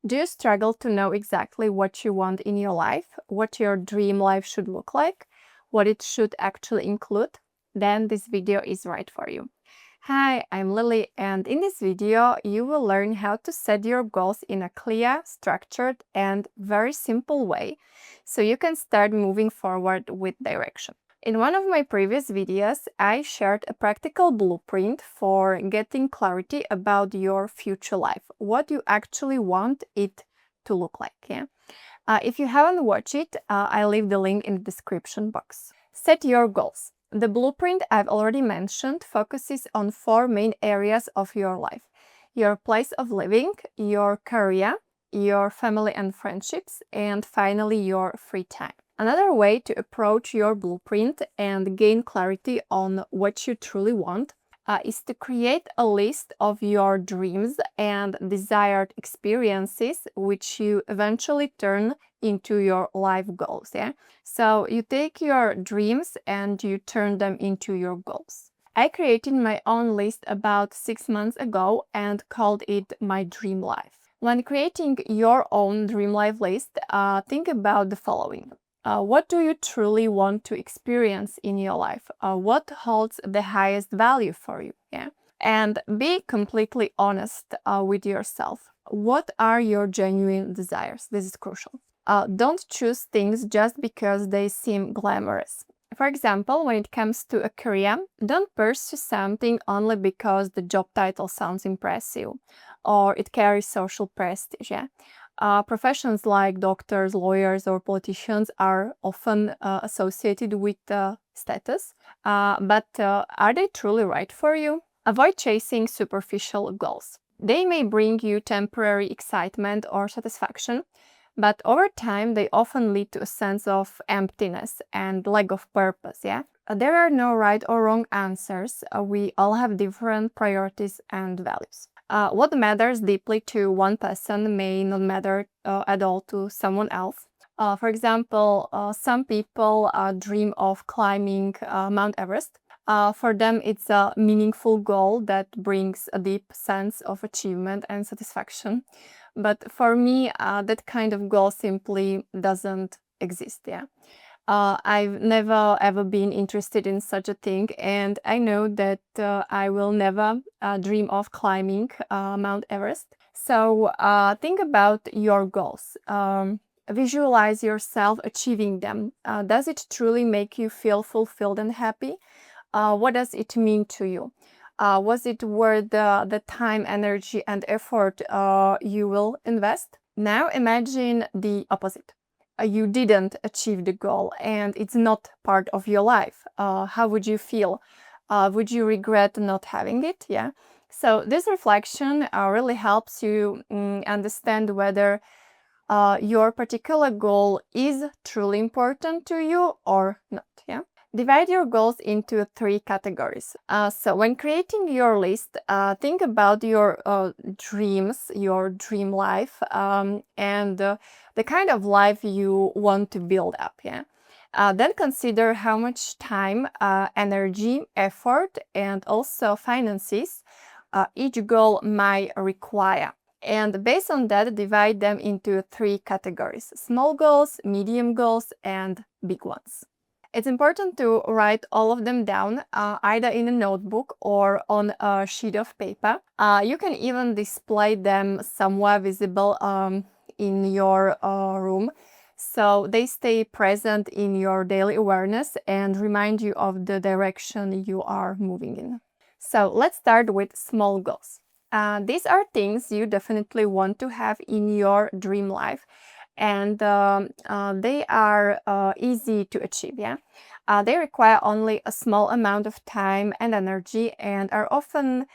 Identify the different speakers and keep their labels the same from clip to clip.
Speaker 1: Do you struggle to know exactly what you want in your life, what your dream life should look like, what it should actually include? Then this video is right for you. Hi, I'm Lily, and in this video you will learn how to set your goals in a clear, structured, and very simple way so you can start moving forward with direction. In one of my previous videos, I shared a practical blueprint for getting clarity about your future life, what you actually want it to look like. If you haven't watched it, I'll leave the link in the description box. Set your goals. The blueprint I've already mentioned focuses on 4 main areas of your life: your place of living, your career, your family and friendships, and finally your free time. Another way to approach your blueprint and gain clarity on what you truly want is to create a list of your dreams and desired experiences, which you eventually turn into your life goals. So you take your dreams and you turn them into your goals. I created my own list about 6 months ago and called it my dream life. When creating your own dream life list, think about the following. What do you truly want to experience in your life? What holds the highest value for you? And be completely honest with yourself. What are your genuine desires? This is crucial. Don't choose things just because they seem glamorous. For example, when it comes to a career, don't pursue something only because the job title sounds impressive or it carries social prestige. Professions like doctors, lawyers, or politicians are often associated with status, but are they truly right for you? Avoid chasing superficial goals. They may bring you temporary excitement or satisfaction, but over time they often lead to a sense of emptiness and lack of purpose. There are no right or wrong answers. We all have different priorities and values. What matters deeply to one person may not matter at all to someone else. For example, some people dream of climbing Mount Everest. For them, it's a meaningful goal that brings a deep sense of achievement and satisfaction. But for me, that kind of goal simply doesn't exist. I've never ever been interested in such a thing, and I know that I will never dream of climbing Mount Everest. So think about your goals. Visualize yourself achieving them. Does it truly make you feel fulfilled and happy? What does it mean to you? Was it worth the time, energy, and effort you will invest? Now imagine the opposite. You didn't achieve the goal and it's not part of your life. How would you feel? Would you regret not having it? So this reflection really helps you understand whether your particular goal is truly important to you or not. Divide your goals into 3 categories. So when creating your list, think about your dreams, your dream life, and the kind of life you want to build up. Then consider how much time, energy, effort, and also finances each goal might require. And based on that, divide them into 3 categories: small goals, medium goals, and big ones. It's important to write all of them down, either in a notebook or on a sheet of paper. You can even display them somewhere visible in your room, so they stay present in your daily awareness and remind you of the direction you are moving in. So let's start with small goals. These are things you definitely want to have in your dream life, and they are easy to achieve. They require only a small amount of time and energy and are often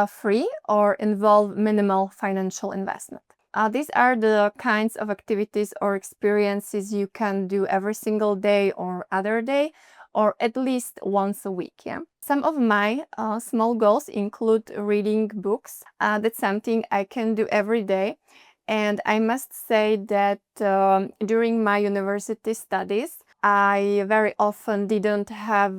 Speaker 1: free or involve minimal financial investment. These are the kinds of activities or experiences you can do every single day or other day, or at least once a week. Some of my small goals include reading books. That's something I can do every day. And I must say that during my university studies, I very often didn't have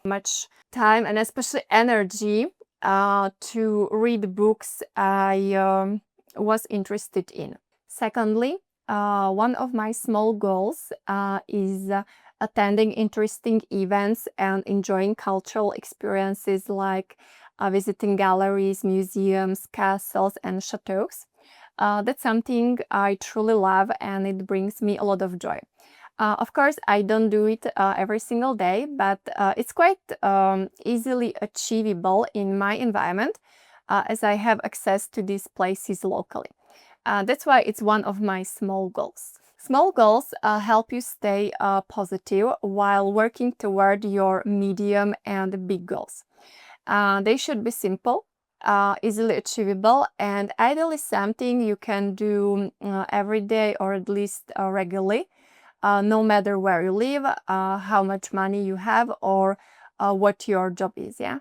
Speaker 1: much time and especially energy to read books I was interested in. Secondly, one of my small goals is attending interesting events and enjoying cultural experiences like visiting galleries, museums, castles, and chateaus. That's something I truly love and it brings me a lot of joy. Of course, I don't do it every single day, but it's quite easily achievable in my environment as I have access to these places locally. That's why it's one of my small goals. Small goals help you stay positive while working toward your medium and big goals. They should be simple, easily achievable, and ideally something you can do every day or at least regularly, no matter where you live, how much money you have, or what your job is. Yeah.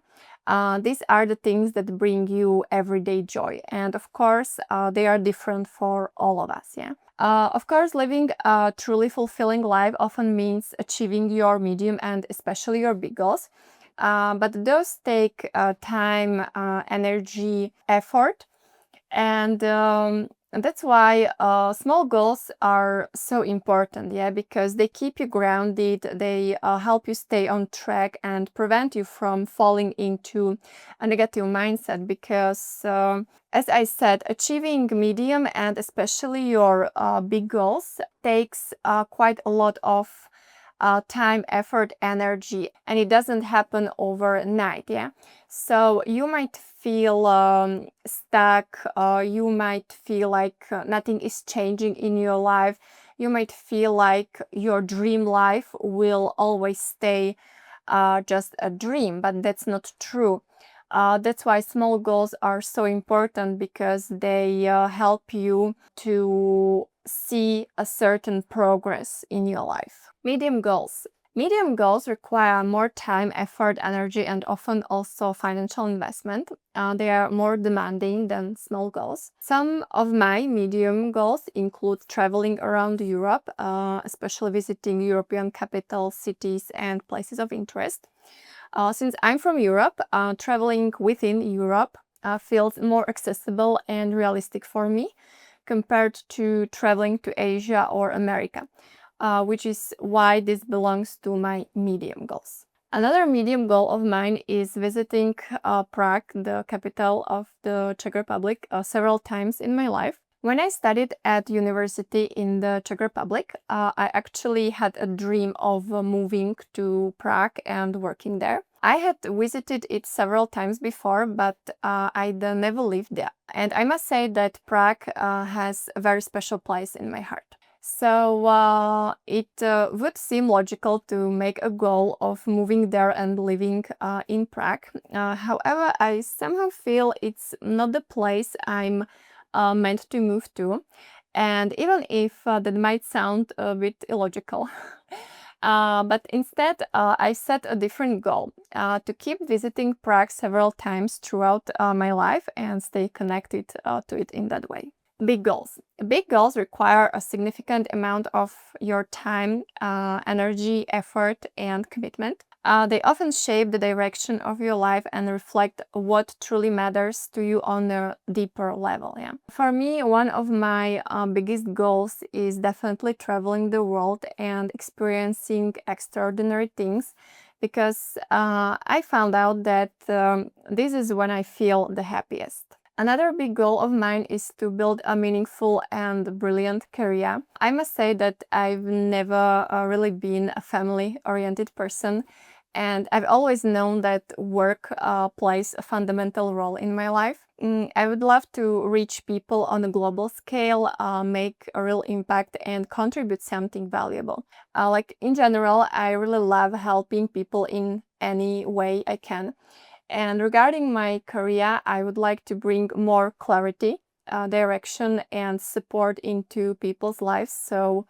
Speaker 1: These are the things that bring you everyday joy, and of course, they are different for all of us. Yeah. Of course, living a truly fulfilling life often means achieving your medium and especially your big goals. But those take time, energy, effort, and that's why small goals are so important, yeah, because they keep you grounded, they help you stay on track and prevent you from falling into a negative mindset because, as I said, achieving medium and especially your big goals takes quite a lot of time, effort, energy, and it doesn't happen overnight. Yeah, so you might feel stuck, you might feel like nothing is changing in your life, you might feel like your dream life will always stay just a dream, but that's not true. That's why small goals are so important because they help you to see a certain progress in your life. Medium goals. Medium goals require more time, effort, energy, and often also financial investment. They are more demanding than small goals. Some of my medium goals include traveling around Europe, especially visiting European capitals, cities, and places of interest. Since I'm from Europe, traveling within Europe feels more accessible and realistic for me compared to traveling to Asia or America, which is why this belongs to my medium goals. Another medium goal of mine is visiting Prague, the capital of the Czech Republic, several times in my life. When I studied at university in the Czech Republic, I actually had a dream of moving to Prague and working there. I had visited it several times before, but I'd never lived there. And I must say that Prague has a very special place in my heart. So it would seem logical to make a goal of moving there and living in Prague. However, I somehow feel it's not the place I'm meant to move to. And even if that might sound a bit illogical, but instead I set a different goal to keep visiting Prague several times throughout my life and stay connected to it in that way. Big goals. Big goals require a significant amount of your time, energy, effort, and commitment. They often shape the direction of your life and reflect what truly matters to you on a deeper level. Yeah. For me, one of my biggest goals is definitely traveling the world and experiencing extraordinary things because I found out that this is when I feel the happiest. Another big goal of mine is to build a meaningful and brilliant career. I must say that I've never really been a family-oriented person, and I've always known that work plays a fundamental role in my life. I would love to reach people on a global scale, make a real impact, and contribute something valuable. Like in general, I really love helping people in any way I can. And regarding my career, I would like to bring more clarity, direction, and support into people's lives so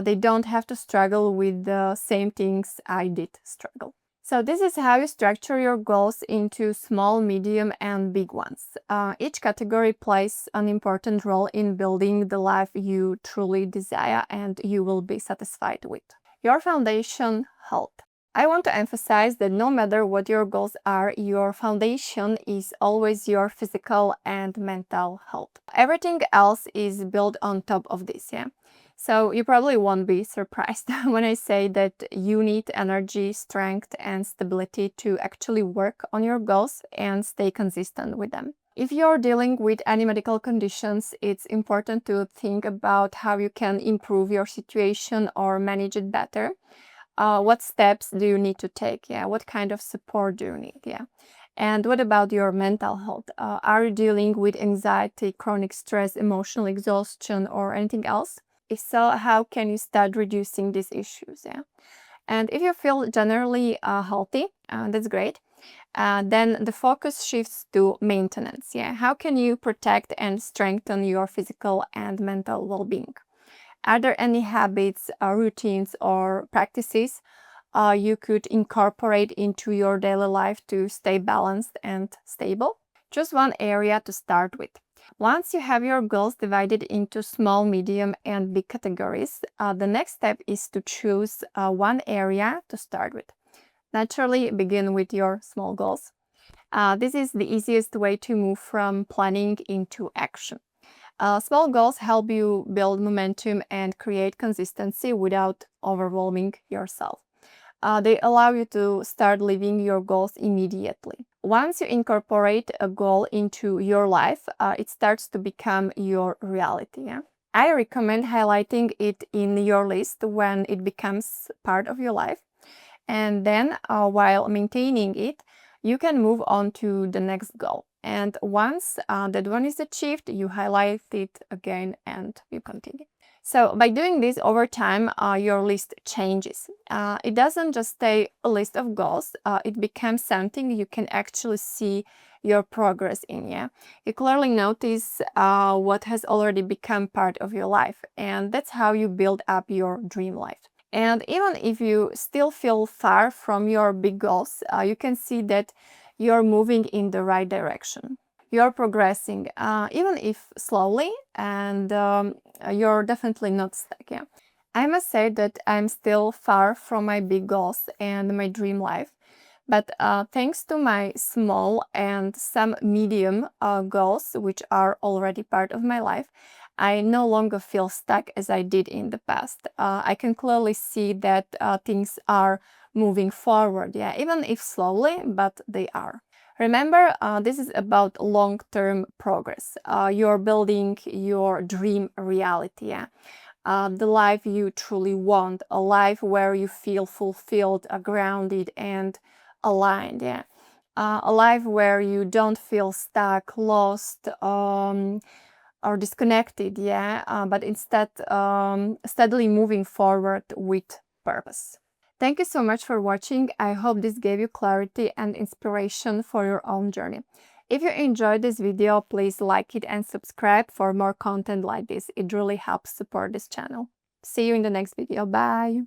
Speaker 1: they don't have to struggle with the same things I did struggle. So this is how you structure your goals into small, medium, and big ones. Each category plays an important role in building the life you truly desire and you will be satisfied with. Your foundation, health. I want to emphasize that no matter what your goals are, your foundation is always your physical and mental health. Everything else is built on top of this, yeah? So you probably won't be surprised when I say that you need energy, strength, and stability to actually work on your goals and stay consistent with them. If you're dealing with any medical conditions, it's important to think about how you can improve your situation or manage it better. What steps do you need to take? Yeah, what kind of support do you need? Yeah. And what about your mental health? Are you dealing with anxiety, chronic stress, emotional exhaustion, or anything else? If so, how can you start reducing these issues? Yeah. And if you feel generally healthy, that's great. Then the focus shifts to maintenance. Yeah. How can you protect and strengthen your physical and mental well-being? Are there any habits, routines, or practices you could incorporate into your daily life to stay balanced and stable? Choose one area to start with. Once you have your goals divided into small, medium, and big categories, the next step is to choose one area to start with. Naturally, begin with your small goals. This is the easiest way to move from planning into action. Small goals help you build momentum and create consistency without overwhelming yourself. They allow you to start living your goals immediately. Once you incorporate a goal into your life, it starts to become your reality. Yeah? I recommend highlighting it in your list when it becomes part of your life. And then while maintaining it, you can move on to the next goal. And once that one is achieved, you highlight it again and you continue. So by doing this over time, your list changes. It doesn't just stay a list of goals, it becomes something you can actually see your progress in. Yeah, you clearly notice what has already become part of your life, and that's how you build up your dream life. And even if you still feel far from your big goals, you can see that you're moving in the right direction. You're progressing, even if slowly, and you're definitely not stuck. Yeah. I must say that I'm still far from my big goals and my dream life. But thanks to my small and some medium goals, which are already part of my life, I no longer feel stuck as I did in the past. I can clearly see that things are moving forward, yeah, even if slowly, but they are. Remember, this is about long-term progress. You're building your dream reality, yeah. The life you truly want, a life where you feel fulfilled, grounded, and aligned, yeah. A life where you don't feel stuck, lost, or disconnected, yeah, but instead steadily moving forward with purpose. Thank you so much for watching. I hope this gave you clarity and inspiration for your own journey. If you enjoyed this video, please like it and subscribe for more content like this. It really helps support this channel. See you in the next video. Bye!